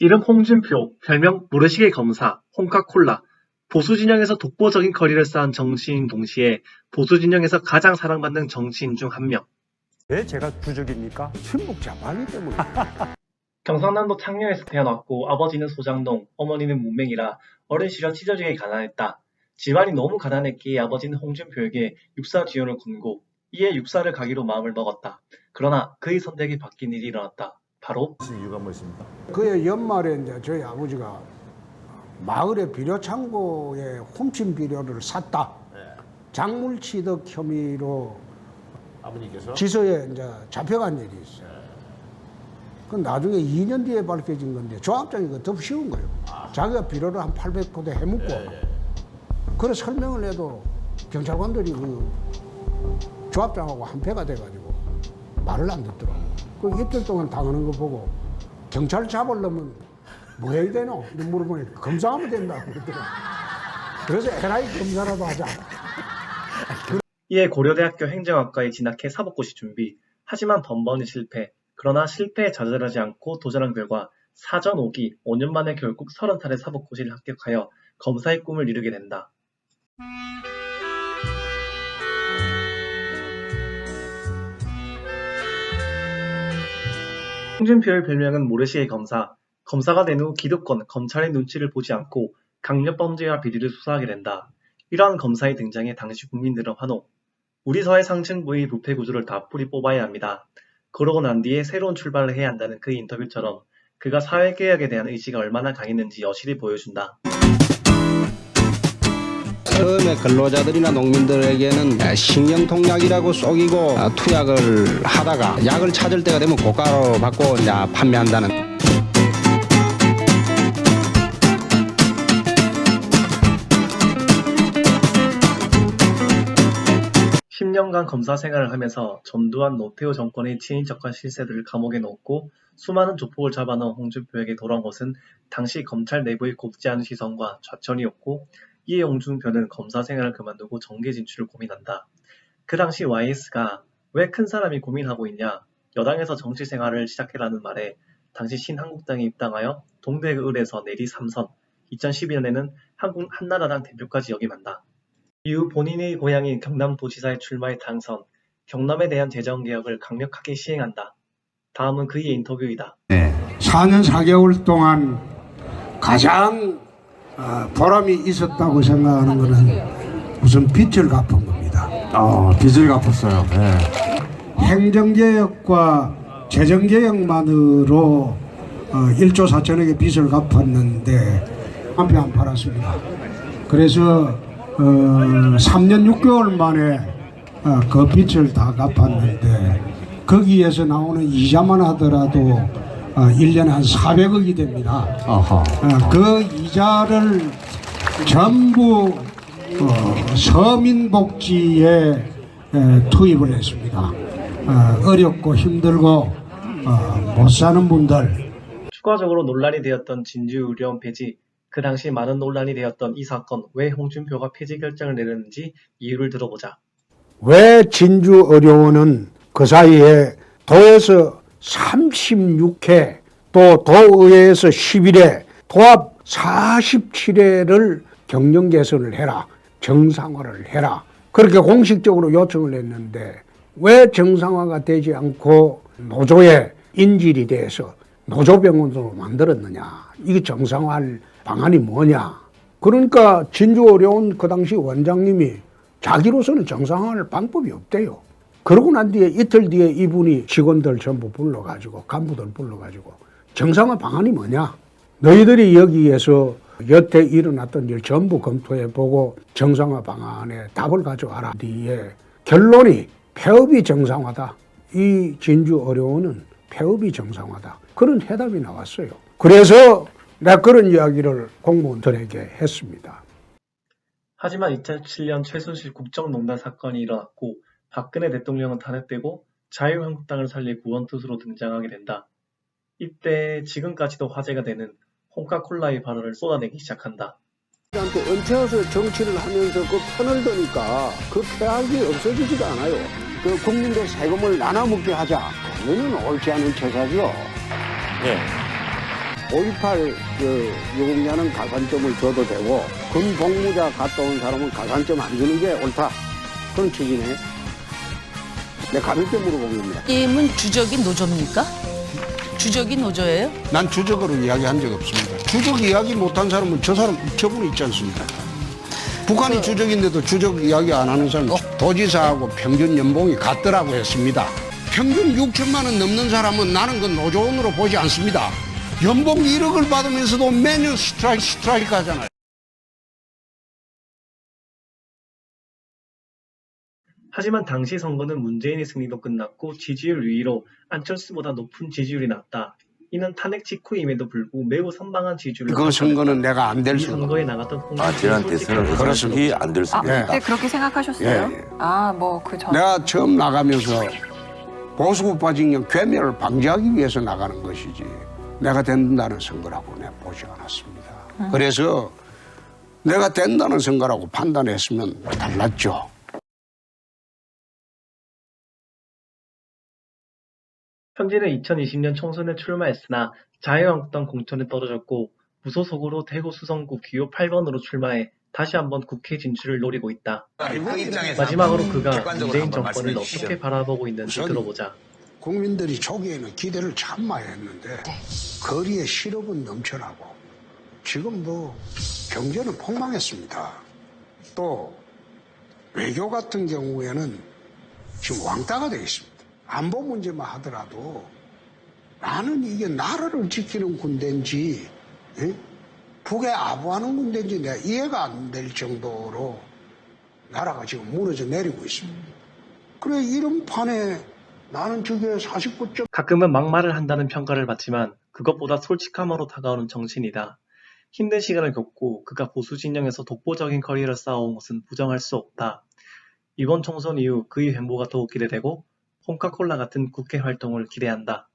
이름 홍준표, 별명 모래시계 검사, 홍카콜라. 보수 진영에서 독보적인 커리를 쌓은 정치인 동시에 보수 진영에서 가장 사랑받는 정치인 중 한 명. 왜 제가 주적입니까? 친북 자파기 때문에. 경상남도 창녕에서 태어났고 아버지는 소장농, 어머니는 문맹이라 어린 시절 찢어지게 가난했다. 집안이 너무 가난했기에 아버지는 홍준표에게 육사 지원을 권고 이에 육사를 가기로 마음을 먹었다. 그러나 그의 선택이 바뀐 일이 일어났다. 바로 이유가 무엇입니까? 그의 연말에 이제 저희 아버지가 마을의 비료 창고에 훔친 비료를 샀다. 작물 취득 혐의로 아버님께서 지서에 이제 잡혀간 일이 있어요. 그 나중에 2년 뒤에 밝혀진 건데 조합장이 그 더 쉬운 거예요. 자기가 비료를 한 800포대 해먹고 그래 설명을 해도 경찰관들이 그 조합장하고 한패가 돼가지고 말을 안 듣더라고. 그 이틀 동안 당하는 거 보고 경찰 잡으려면 뭐 해야 되노? 이렇게 물어보니까 검사하면 된다고 그러더라고. 그래서 에라이 검사라도 하자. 이에 고려대학교 행정학과에 진학해 사법고시 준비. 하지만 번번이 실패. 그러나 실패에 좌절하지 않고 도전한 결과 사전 5기 5년 만에 결국 30살에 사법고시를 합격하여 검사의 꿈을 이루게 된다. 홍준표의 별명은 모래시계 검사. 검사가 된 후 기득권, 검찰의 눈치를 보지 않고 강력범죄와 비리를 수사하게 된다. 이러한 검사의 등장에 당시 국민들은 환호. 우리 사회 상층 부의 부패 구조를 다 뿌리 뽑아야 합니다. 그러고 난 뒤에 새로운 출발을 해야 한다는 그 인터뷰처럼 그가 사회개혁에 대한 의지가 얼마나 강했는지 여실히 보여준다. 처음에 근로자들이나 농민들에게는 신경통약이라고 속이고 투약을 하다가 약을 찾을 때가 되면 고가로 받고 이제 판매한다는. 10년간 검사 생활을 하면서 전두환 노태우 정권의 친인척과 실세들을 감옥에 넣었고 수많은 조폭을 잡아넣은 홍준표에게 돌아온 것은 당시 검찰 내부의 곱지 않은 시선과 좌천이었고 이에 홍준표는 검사 생활을 그만두고 정계 진출을 고민한다. 그 당시 YS가 왜 큰 사람이 고민하고 있냐, 여당에서 정치 생활을 시작해라는 말에 당시 신한국당에 입당하여 동대을에서 내리 3선, 2012년에는 한나라당 대표까지 역임한다. 이후 본인의 고향인 경남도지사에 출마해 당선, 경남에 대한 재정개혁을 강력하게 시행한다. 다음은 그의 인터뷰이다. 4년 4개월 동안 가장 보람이 있었다고 생각하는 것은 우선 빚을 갚은 겁니다. 빚을 갚았어요. 네. 행정개혁과 재정개혁만으로 1조 4천억의 빚을 갚았는데 한 표 안 팔았습니다. 그래서 3년 6개월 만에 그 빚을 다 갚았는데 거기에서 나오는 이자만 하더라도 1년에 한 400억이 됩니다. 그 이자를 전부 서민복지에 투입을 했습니다. 어렵고 힘들고 못 사는 분들. 추가적으로 논란이 되었던 진주의료원 폐지, 그 당시 많은 논란이 되었던 이 사건, 왜 홍준표가 폐지 결정을 내렸는지 이유를 들어보자. 왜 진주의료원은 그 사이에 도에서 36회 또 도의회에서 11회 도합 47회를 경영 개선을 해라, 정상화를 해라, 그렇게 공식적으로 요청을 했는데 왜 정상화가 되지 않고 노조의 인질이 돼서 노조병원으로 만들었느냐, 이게 정상화할 방안이 뭐냐. 그러니까 진주의료원 그 당시 원장님이 자기로서는 정상화할 방법이 없대요. 그러고 난 뒤에 이틀 뒤에 이분이 직원들 전부 불러가지고 간부들 불러가지고 정상화 방안이 뭐냐, 너희들이 여기에서 여태 일어났던 일 전부 검토해보고 정상화 방안에 답을 가져와라. 뒤에 결론이 폐업이 정상화다. 이 진주의료원은 폐업이 정상화다. 그런 해답이 나왔어요. 그래서 내가 그런 이야기를 공무원들에게 했습니다. 하지만 2007년 최순실 국정농단 사건이 일어났고 박근혜 대통령은 탄핵되고 자유한국당을 살릴 구원투수로 등장하게 된다. 이때 지금까지도 화제가 되는 홍카콜라의 발언을 쏟아내기 시작한다. 한테 은퇴해서 정치를 하면서 그 편을 드니까 그 쾌락이 없어지지가 않아요. 그 국민들 세금을 나눠먹게 하자. 그거는 옳지 않은 처사죠. 예. 5.18 유공자는 가산점을 줘도 되고 군 복무자 갔다 온 사람은 가산점 안 주는 게 옳다. 그런 취지네. 내가 가볍게 물어본 겁니다. 님은 주적인 노조입니까? 주적인 노조예요? 난 주적으로 이야기한 적 없습니다. 주적 이야기 못한 사람은 저분이 있지 않습니까? 북한이 주적인데도 주적 이야기 안 하는 사람은 도지사하고 평균 연봉이 같더라고 했습니다. 평균 6천만 원 넘는 사람은 나는 그 노조원으로 보지 않습니다. 연봉 1억을 받으면서도 매년 스트라이크 하잖아요. 하지만 당시 선거는 문재인의 승리로 끝났고 지지율 위로 안철수보다 높은 지지율이 났다. 이는 탄핵 직후임에도 불구하고 매우 선방한 지지율을 그 선거는 내가 안 될 이 선거. 선거에 나갔던 홍준표의 지난 솔직한 대선은 솔직히 안 될 수 있다. 예. 그때 그렇게 생각하셨어요? 예, 예. 그 전. 내가 처음 나가면서 보수파 징령 괴멸을 방지하기 위해서 나가는 것이지 내가 된다는 선거라고 내가 보지 않았습니다. 그래서 내가 된다는 선거라고 판단했으면 달랐죠. 현재는 2020년 총선에 출마했으나 자유한국당 공천에 떨어졌고 무소속으로 대구 수성구 기호 8번으로 출마해 다시 한번 국회 진출을 노리고 있다. 마지막으로 그가 문재인 정권을 어떻게 바라보고 있는지 들어보자. 국민들이 초기에는 기대를 참 많이 했는데 거리에 실업은 넘쳐나고 지금도 경제는 폭망했습니다. 또 외교 같은 경우에는 지금 왕따가 되어 있습니다. 안보 문제만 하더라도 나는 이게 나라를 지키는 군대인지 북에 아부하는 군대인지 내가 이해가 안 될 정도로 나라가 지금 무너져 내리고 있습니다. 그래 이런 판에 나는 저게 49점. 가끔은 막말을 한다는 평가를 받지만 그것보다 솔직함으로 다가오는 정신이다. 힘든 시간을 겪고 그가 보수 진영에서 독보적인 커리어를 쌓아온 것은 부정할 수 없다. 이번 총선 이후 그의 행보가 더욱 기대되고 콩카콜라 같은 국회 활동을 기대한다.